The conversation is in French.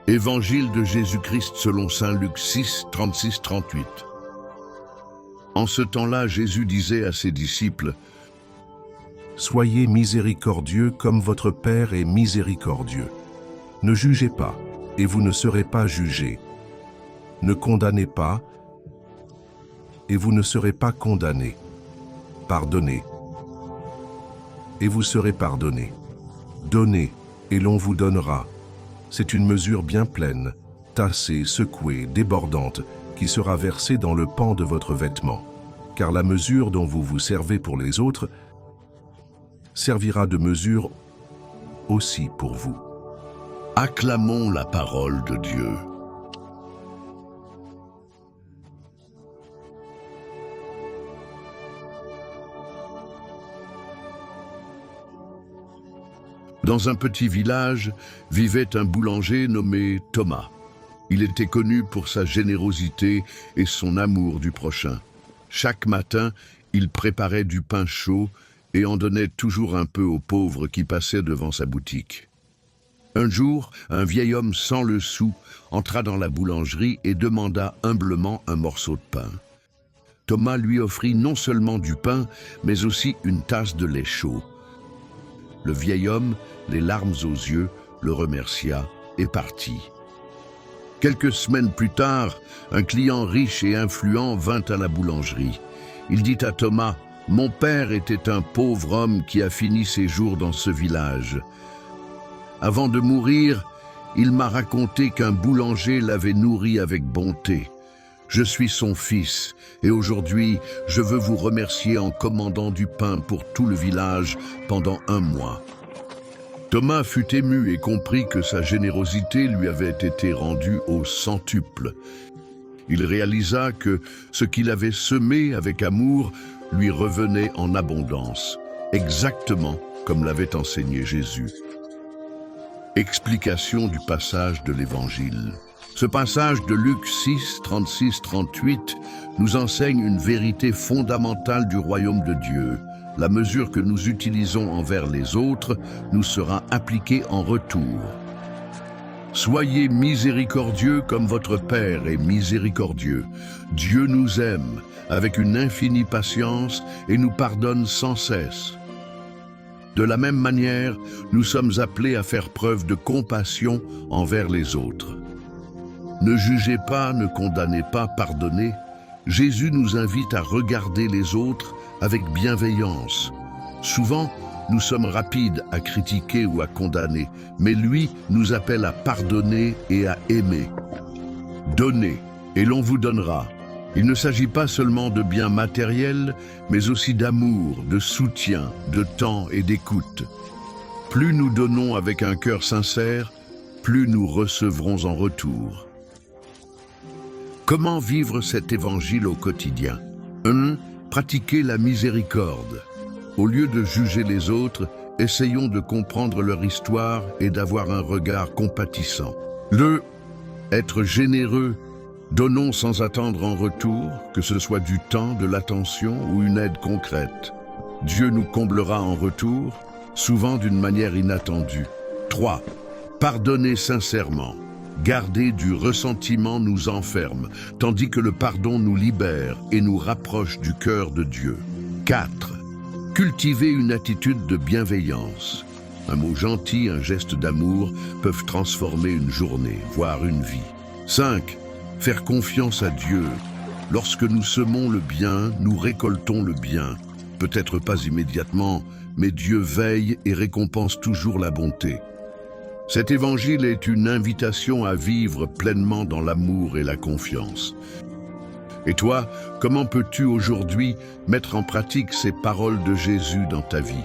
Évangile de Jésus-Christ selon saint Luc 6, 36-38. En ce temps-là, Jésus disait à ses disciples, « Soyez miséricordieux comme votre Père est miséricordieux. Ne jugez pas, et vous ne serez pas jugés. Ne condamnez pas, et vous ne serez pas condamnés. Pardonnez, et vous serez pardonnés. Donnez, et l'on vous donnera. C'est une mesure bien pleine, tassée, secouée, débordante, qui sera versée dans le pan de votre vêtement. Car la mesure dont vous vous servez pour les autres servira de mesure aussi pour vous. » Acclamons la parole de Dieu. Dans un petit village vivait un boulanger nommé Thomas. Il était connu pour sa générosité et son amour du prochain. Chaque matin, il préparait du pain chaud et en donnait toujours un peu aux pauvres qui passaient devant sa boutique. Un jour, un vieil homme sans le sou entra dans la boulangerie et demanda humblement un morceau de pain. Thomas lui offrit non seulement du pain, mais aussi une tasse de lait chaud. Le vieil homme, les larmes aux yeux, le remercia et partit. Quelques semaines plus tard, un client riche et influent vint à la boulangerie. Il dit à Thomas, « Mon père était un pauvre homme qui a fini ses jours dans ce village. Avant de mourir, il m'a raconté qu'un boulanger l'avait nourri avec bonté. Je suis son fils et aujourd'hui, je veux vous remercier en commandant du pain pour tout le village pendant 1 mois. » Thomas fut ému et comprit que sa générosité lui avait été rendue au centuple. Il réalisa que ce qu'il avait semé avec amour lui revenait en abondance, exactement comme l'avait enseigné Jésus. Explication du passage de l'Évangile. Ce passage de Luc 6, 36-38 nous enseigne une vérité fondamentale du royaume de Dieu. La mesure que nous utilisons envers les autres nous sera appliquée en retour. Soyez miséricordieux comme votre Père est miséricordieux. Dieu nous aime avec une infinie patience et nous pardonne sans cesse. De la même manière, nous sommes appelés à faire preuve de compassion envers les autres. Ne jugez pas, ne condamnez pas, pardonnez. Jésus nous invite à regarder les autres avec bienveillance. Souvent, nous sommes rapides à critiquer ou à condamner, mais lui nous appelle à pardonner et à aimer. Donnez, et l'on vous donnera. Il ne s'agit pas seulement de biens matériels, mais aussi d'amour, de soutien, de temps et d'écoute. Plus nous donnons avec un cœur sincère, plus nous recevrons en retour. Comment vivre cet évangile au quotidien? 1. Pratiquer la miséricorde. Au lieu de juger les autres, essayons de comprendre leur histoire et d'avoir un regard compatissant. 2. Être généreux. Donnons sans attendre en retour, que ce soit du temps, de l'attention ou une aide concrète. Dieu nous comblera en retour, souvent d'une manière inattendue. 3. Pardonner sincèrement. Garder du ressentiment nous enferme, tandis que le pardon nous libère et nous rapproche du cœur de Dieu. 4. Cultiver une attitude de bienveillance. Un mot gentil, un geste d'amour peuvent transformer une journée, voire une vie. 5. Faire confiance à Dieu. Lorsque nous semons le bien, nous récoltons le bien. Peut-être pas immédiatement, mais Dieu veille et récompense toujours la bonté. Cet évangile est une invitation à vivre pleinement dans l'amour et la confiance. Et toi, comment peux-tu aujourd'hui mettre en pratique ces paroles de Jésus dans ta vie ?